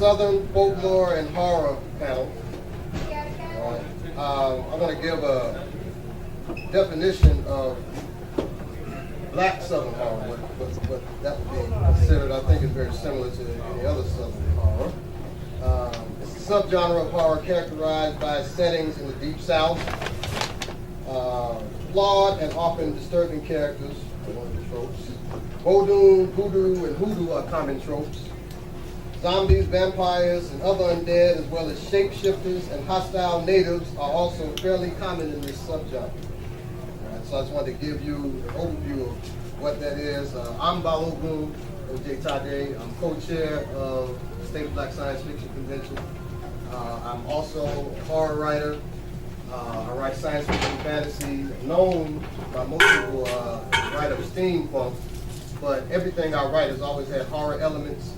Southern Folklore and Horror panel. I'm going to give a definition of Black Southern horror, what that would be considered. I think it's very similar to any other Southern horror. It's a subgenre of horror characterized by settings in the Deep South, flawed and often disturbing characters, one of the tropes. Voodoo, and hoodoo are common tropes. Zombies, vampires, and other undead, as well as shapeshifters and hostile natives, are also fairly common in this subgenre. So I just wanted to give you an overview of what that is. I'm Balogun O.J. Tade. I'm co-chair of the State Black Science Fiction Convention. I'm also a horror writer. I write science fiction fantasy, known by most people write of steampunk, but everything I write has always had horror elements.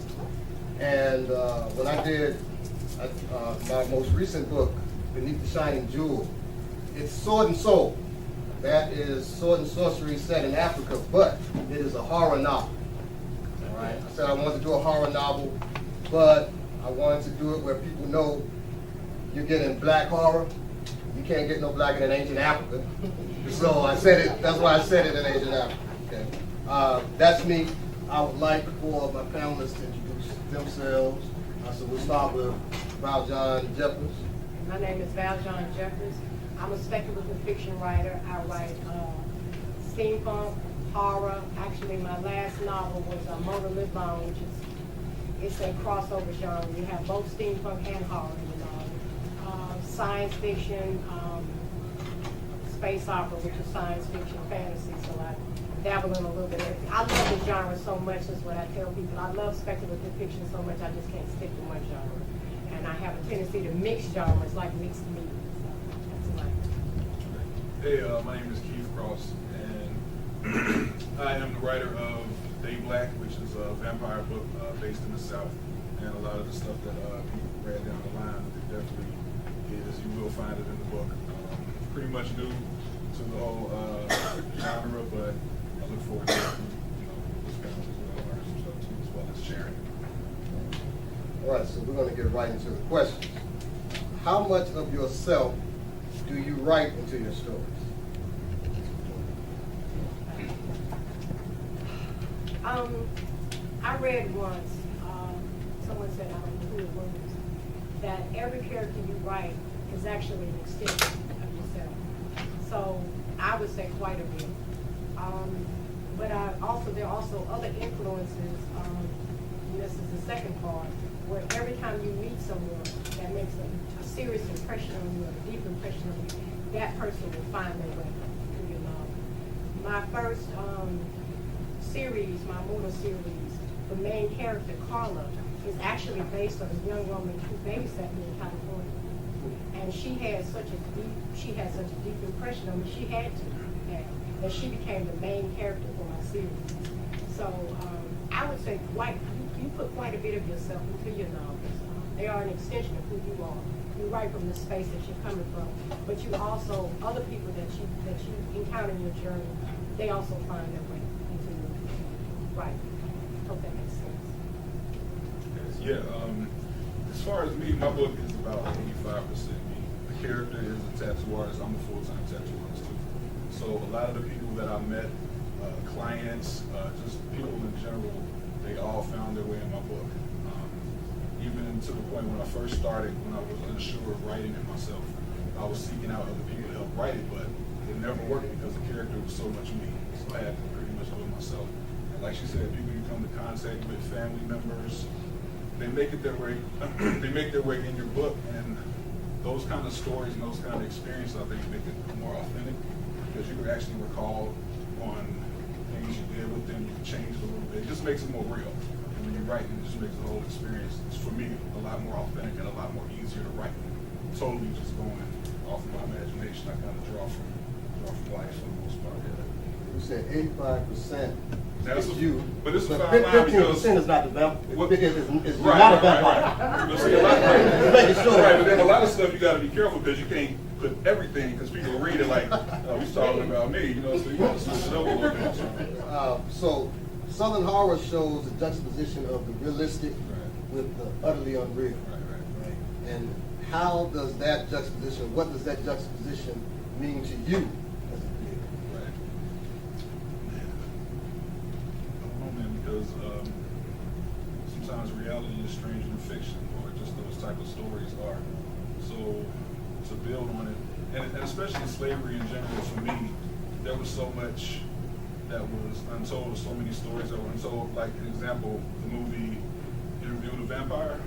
And when I did my most recent book, Beneath the Shining Jewel, it's Sword and Soul. That is sword and sorcery set in Africa, but it is a horror novel. All right. I said I wanted to do a horror novel, but I wanted to do it where people know you're getting black horror. You can't get no blacker than ancient Africa. So I said it. That's why I said it in ancient Africa. Okay. That's me. I would like for my panelists to introduce themselves. So we'll start with Valjean Jeffers. My name is Valjean Jeffers. I'm a speculative fiction writer. I write steampunk, horror. Actually, my last novel was Mona Live Long, which it's a crossover genre. You have both steampunk and horror in the novel. Science fiction, space opera, which is science fiction, fantasy. So I dabble in a little bit of everything. I love the genre so much. That's what I tell people. I love speculative fiction so much. I just can't stick to one genre. And I have a tendency to mix genres, like mixed meat. Hey, my name is Keith Cross, and I am the writer of Day Black, which is a vampire book based in the South. And a lot of the stuff that people read down the line, it definitely is. You will find it in the book. Pretty much new to the whole genre, but I look forward to this panel as well, learn some stuff too, as well as sharing. All right, so we're going to get right into the questions. How much of yourself do you write into your stories? I read once, someone said, I don't know who it was, that every character you write is actually an extension of yourself. So I would say quite a bit. But there are also other influences, and this is the second part, where every time you meet someone that makes a serious impression on you, a deep impression on you, that person will find their way through your novel. My first series, my Mona series, the main character, Carla, is actually based on a young woman who babysat me in California. And she had such a deep impression on me, she had to have, that she became the main character for my series. So I would say you put quite a bit of yourself into your novels. They are an extension of who you are. You write from the space that you're coming from, but you also, other people that you encounter in your journey, they also find their way into your writing. Hope that makes sense. Yes, yeah, as far as me, my book is about 85% me. The character is a tattoo artist. I'm a full-time tattoo artist too. So a lot of the people that I met, clients, just people in general, they all found their way in my book. Even to the point when I first started, when I was unsure of writing it myself, I was seeking out other people to help write it, but it never worked because the character was so much me. So I had to pretty much do it myself. And like she said, people you come to contact with, family members, they make it their way. They make their way in your book, and those kind of stories and those kind of experiences, I think, make it more authentic because you can actually recall on things you did with them. You can change it a little bit. It just makes it more real. When you write, it just makes the whole experience, for me, a lot more authentic and a lot more easier to write. Totally just going off of my imagination. I kind of draw from life for the most part. You said 85% That's is you, but it's a but fine line because 15% is not the vampire. It's right, not a right, vampire. right. But see, a lot, Making sure. right, but then a lot of stuff you got to be careful because you can't put everything because people will read it like, oh, he's talking about me, so you got to switch it up a little bit. So Southern horror shows a juxtaposition of the realistic with the utterly unreal. Right. And how does that juxtaposition, what does that juxtaposition mean to you as a creator? Right. I don't know, man, because sometimes reality is stranger than fiction, or just those type of stories are. So to build on it, and especially slavery in general, for me, there was so much that was untold, so many stories that were untold. Like, an example, the movie Interview with a Vampire.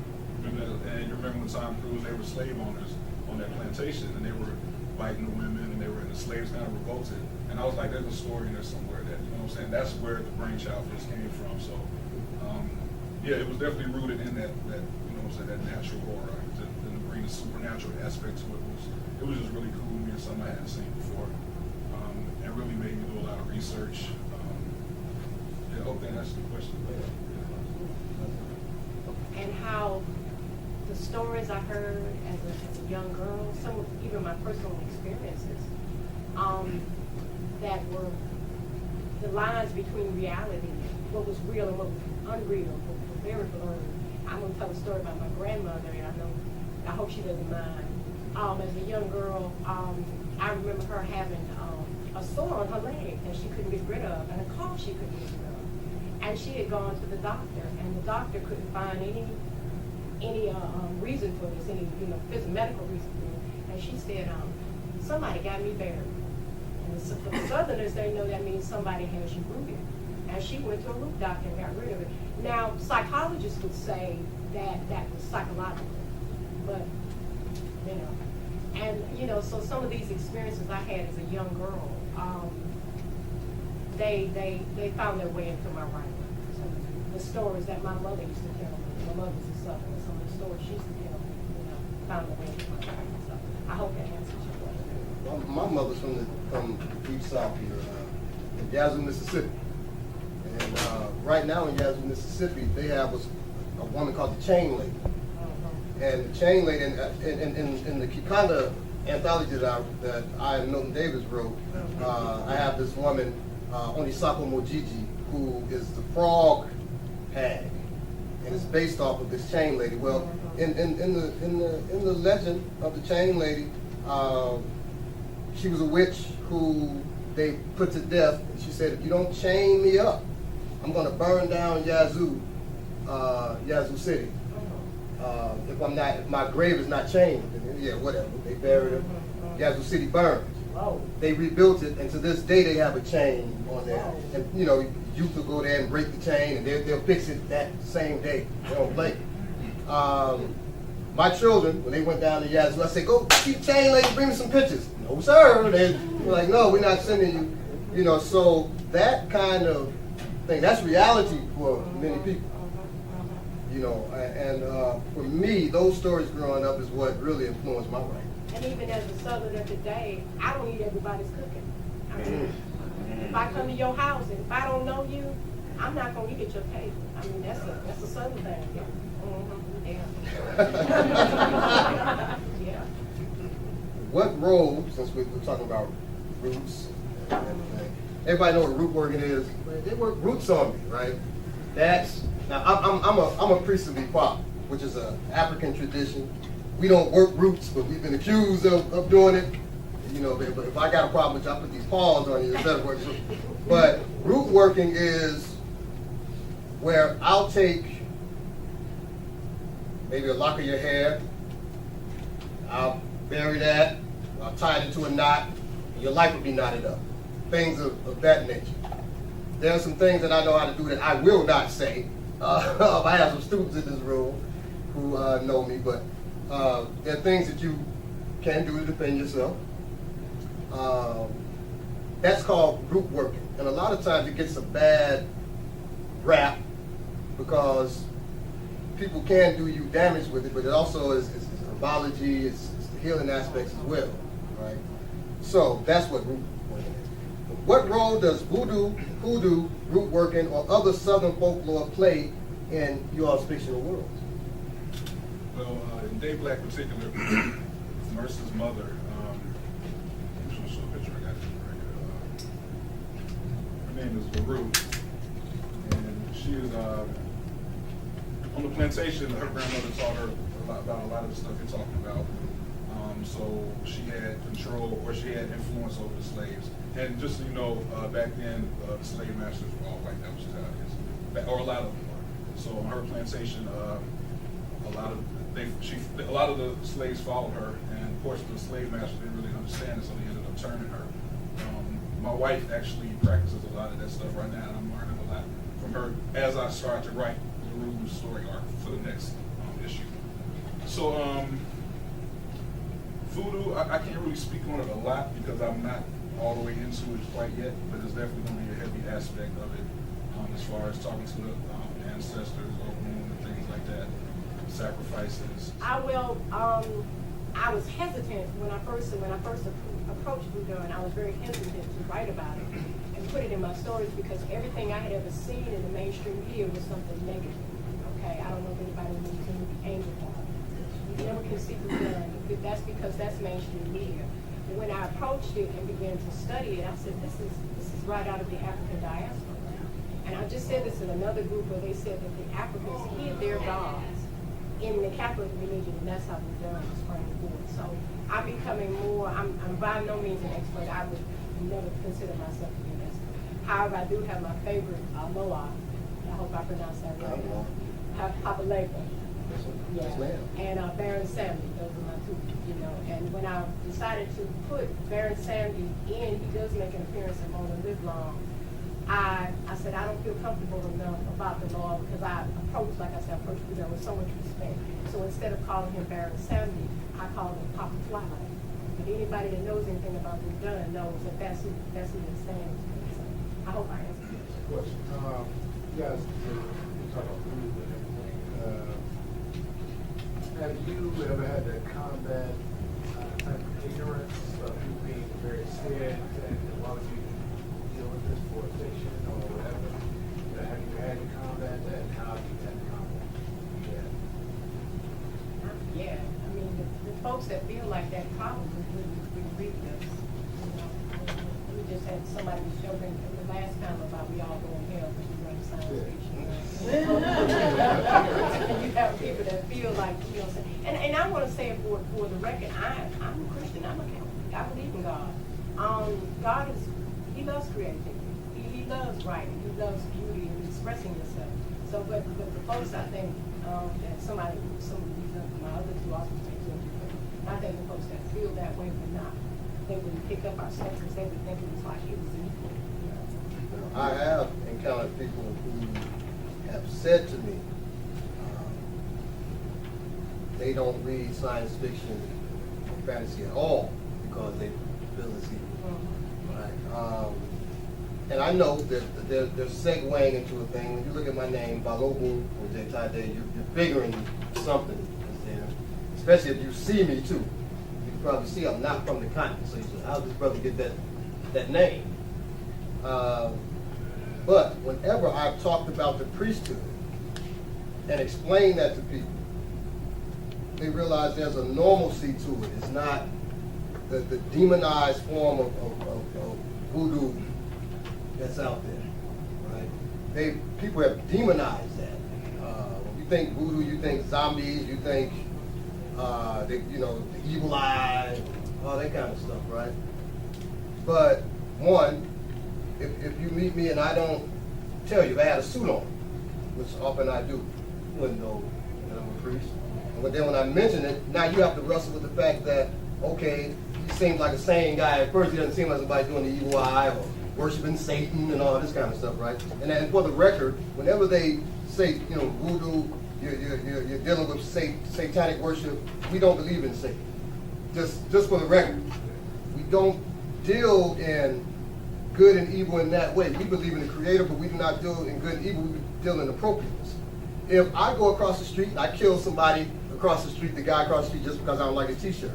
Remember that? And you remember when Tom Cruise, they were slave owners on that plantation, and they were fighting the women, and they were, and the slaves kind of revolted. And I was like, there's a story in there somewhere that, you know what I'm saying? That's where the brainchild first came from. So, yeah, it was definitely rooted in that you know what I'm saying, that natural horror, to bring the supernatural aspect to it. It was just really cool to me, and something I hadn't seen before. And really made me do a lot of research. Yeah, I hope that answers the question. And how the stories I heard as a young girl, some of even my personal experiences, that were the lines between reality, what was real and what was unreal, were very blurred. I'm going to tell a story about my grandmother, and I hope she doesn't mind. As a young girl, I remember her having a sore on her leg that she couldn't get rid of, and a cough she couldn't get rid of. And she had gone to the doctor, and the doctor couldn't find any reason for this, any physical medical reason for it. And she said, somebody got me buried. And so for the Southerners, they know that means somebody has you rooted. And she went to a root doctor and got rid of it. Now, psychologists would say that was psychological, but so some of these experiences I had as a young girl, they found their way into my writing. Some of the stories that my mother used to tell me, my mother's a Southerner, some of the stories she used to tell me, found their way into my writing. So I hope that answers your question. My mother's from the deep south here, in Yazoo, Mississippi. And right now in Yazoo, Mississippi, they have a woman called the Chain Lady. And the Chain Lady, in the Kikanda anthology that I and Milton Davis wrote, I have this woman, Onisako Mojiji, who is the frog hag, and it's based off of this Chain Lady. Well, in the legend of the Chain Lady, she was a witch who they put to death. And she said, if you don't chain me up, I'm going to burn down Yazoo City. If my grave is not chained, then yeah, whatever. They buried her. Yazoo City burned. They rebuilt it, and to this day they have a chain on there. And youth will go there and break the chain, and they'll fix it that same day. They don't play. My children, when they went down to Yazoo, I said, go see the Chain Lady, bring me some pictures. No, sir. They were like, no, we're not sending you. So that kind of thing, that's reality for many people. And for me, those stories growing up is what really influenced my writing. And even as a Southerner today, I don't eat everybody's cooking. I mean, if I come to your house and if I don't know you, I'm not going to eat at your table. I mean, that's a Southern thing. Yeah. Yeah. What role, since we're talking about roots and everything, everybody know what root working is. They work roots on me, right? Now I'm a priestly pop, which is an African tradition. We don't work roots, but we've been accused of doing it. But if I got a problem with you, I put these paws on you instead of working. But root working is where I'll take maybe a lock of your hair, I'll bury that, I'll tie it into a knot, and your life will be knotted up. Things of that nature. There are some things that I know how to do that I will not say. I have some students in this room who know me, but there are things that you can do to defend yourself. That's called root working. And a lot of times it gets a bad rap because people can do you damage with it, but it also is herbology, it's the healing aspects as well, right? So that's what root working is. What role does voodoo, hoodoo, root working, or other Southern folklore play in your fictional world? Well, in Day Black particular, Mercer's mother, I'm just going to show a picture, I got it right here. Her name is Baru, and she is on the plantation, her grandmother taught her about a lot of the stuff you're talking about. So she had control, or she had influence over the slaves. And just so you know, back then, the slave masters were all white. That was just how it is, or a lot of them were. So on her plantation, a lot of the slaves followed her, and of course the slave masters didn't really understand it, so they ended up turning her. My wife actually practices a lot of that stuff right now, and I'm learning a lot from her as I start to write LaRue's story arc for the next issue. So voodoo, I can't really speak on it a lot because I'm not all the way into it quite yet, but it's definitely going to be a heavy aspect of it as far as talking to the ancestors, and things like that, sacrifices. I was hesitant when I first approached voodoo, and I was very hesitant to write about it and put it in my stories because everything I had ever seen in the mainstream media was something negative. Okay, I don't know if anybody knows the movie Angel Heart. You never can see voodoo. That's because that's mainstream media. And when I approached it and began to study it, I said, this is right out of the African diaspora. And I just said this in another group where they said that the Africans hid their gods in the Catholic religion, and that's how voodoo sprang forth. So I'm becoming more, I'm by no means an expert. I would never consider myself to be an expert. However, I do have my favorite Loa. I hope I pronounced that right. Papa Lego. Yes, ma'am. And Baron Samedi, those are my two, And when I decided to put Baron Samedi in, he does make an appearance in Mona Live Long. I said, I don't feel comfortable enough about the law because I approached Voodoo with so much respect. So instead of calling him Baron Samedi, I called him Papa Twilight. But anybody that knows anything about Voodoo knows that that's who he stands for. So I hope I answered your question. You guys talk about voodoo and everything. Have you ever had to combat type of ignorance of you being very scared and why would you deal with this for fiction or whatever? Have you had to combat that? And how have you had to combat that? Yeah, I mean, the folks that feel like that probably wouldn't read this. We just had somebody show them the last time about we all go in hell because we run science fiction. And you have people that feel like, and I want to say it for the record, I'm a Christian, I'm a Catholic, I believe in God. God he loves creativity, he loves writing, he loves beauty and expressing yourself. So, but the folks, I think, that some of my other two also take into I think the folks that feel that way would not, they would pick up our sentence, they would think it was like it was equal. I have encountered people who have said to me they don't read science fiction or fantasy at all because they feel it's evil. Right? And I know that they're segueing into a thing. When you look at my name, Balogun or Jtade, you're figuring something is there. Especially if you see me too. You can probably see I'm not from the continent. So you say, how did this brother get that name? But whenever I've talked about the priesthood and explained that to people, they realize there's a normalcy to it. It's not the demonized form of voodoo that's out there, right? People have demonized that. When you think voodoo, you think zombies, you think the evil eye, all that kind of stuff, right? But one, if you meet me and I don't tell you, if I had a suit on, which often I do, you wouldn't know that I'm a priest. But then when I mention it, now you have to wrestle with the fact that, okay, he seems like a sane guy. At first, he doesn't seem like somebody doing the evil eye or worshiping Satan and all this kind of stuff, right? And then for the record, whenever they say, voodoo, you're dealing with satanic worship, we don't believe in Satan. Just for the record, we don't deal in good and evil in that way. We believe in the Creator, but we do not deal in good and evil. We deal in appropriateness. If I go across the street and I kill somebody across the street, the guy across the street, just because I don't like his t-shirt,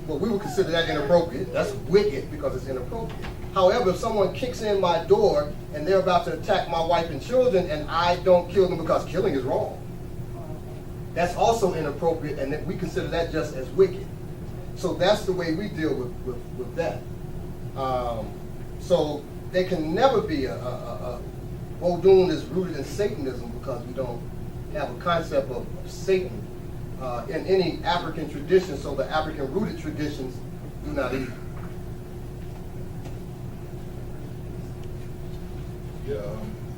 well, we would consider that inappropriate. That's wicked because it's inappropriate. However, if someone kicks in my door and they're about to attack my wife and children and I don't kill them because killing is wrong, that's also inappropriate, and we consider that just as wicked. So that's the way we deal with that. So there can never be a Vodun is rooted in Satanism because we don't have a concept of Satan in any African tradition, so the African-rooted traditions do not either. Yeah,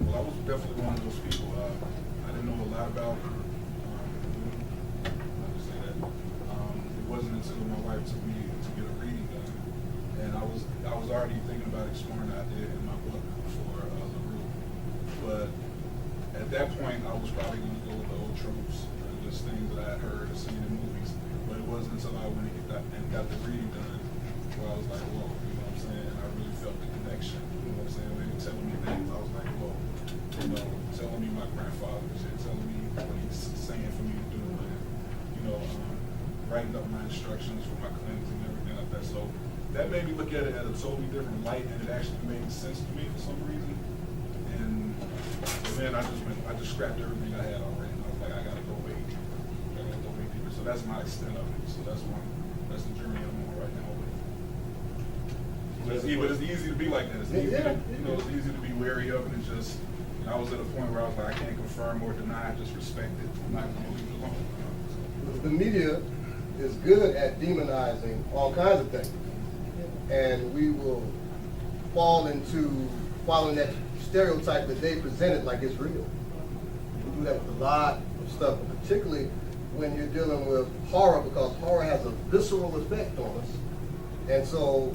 well, I was definitely one of those people. I didn't know a lot about, how to say that. It wasn't until my wife took me to get a reading done, and I was already thinking about exploring the idea in my book for LaRue. But at that point, I was probably going to go with the old tropes, just things that I had heard or seen in movies. But it wasn't until I went and got the reading done where I was like, whoa, you know what I'm saying? And I really felt the connection. You know what I'm saying? They were telling me things. I was like, whoa, you know, telling me my grandfather was here, telling me what he's saying for me to do, and, you know, writing up my instructions for my clinics and everything like that. So that made me look at it at a totally different light, and it actually made sense to me for some reason. And then I just scrapped everything I had already. And I was like, I gotta go way deeper. So that's my extent of it. So that's the journey I'm on right now with. But it's easy to be like that. It's easy to, you know, it's easy to be wary of, and it's just, you know, I was at a point where I was like, I can't confirm or deny, I just respect it. I'm not gonna leave it alone. The media is good at demonizing all kinds of things, and we will fall into following that stereotype that they presented like it's real. We do that with a lot of stuff, particularly when you're dealing with horror, because horror has a visceral effect on us. And so,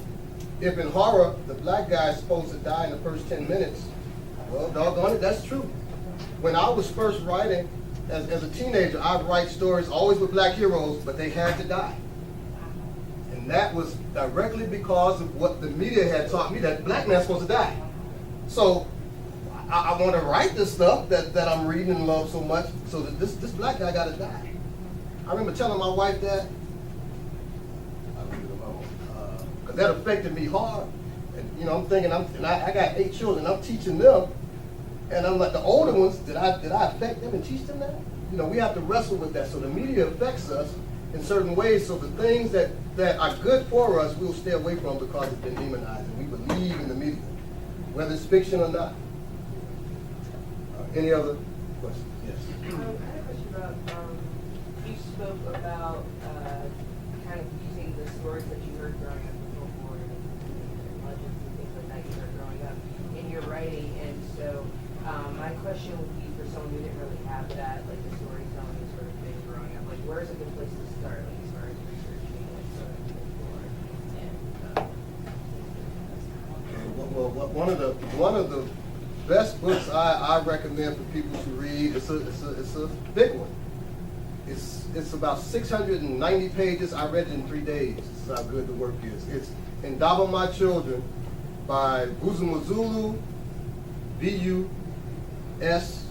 if in horror, the black guy is supposed to die in the first 10 minutes, well, doggone it, that's true. When I was first writing, as a teenager, I'd write stories always with black heroes, but they had to die. And that was directly because of what the media had taught me, that black man's supposed to die. So I want to write this stuff that I'm reading and love so much, so that this black guy got to die. I remember telling my wife that. I leave it alone. Because that affected me hard. And, you know, I'm thinking, I got 8 children, I'm teaching them. And I'm like, the older ones, did I affect them and teach them that? You know, we have to wrestle with that. So the media affects us in certain ways. So the things that are good for us, we'll stay away from because it's been demonized. And we believe in the media, whether it's fiction or not. Any other questions? Yes. I had a question about, you spoke about kind of using the stories that you heard growing up in folklore and legends and things like that you heard growing up in your writing. And so my question would be for someone who didn't really have that, like the storytelling sort of thing growing up, like where's a good place to start, like as far as researching like sort of folklore and Well, one of the best books I recommend for people to read. It's a big one. It's about 690 pages. I read it in 3 days. This is how good the work is. It's Indaba My Children by Buzumazulu, B-U-S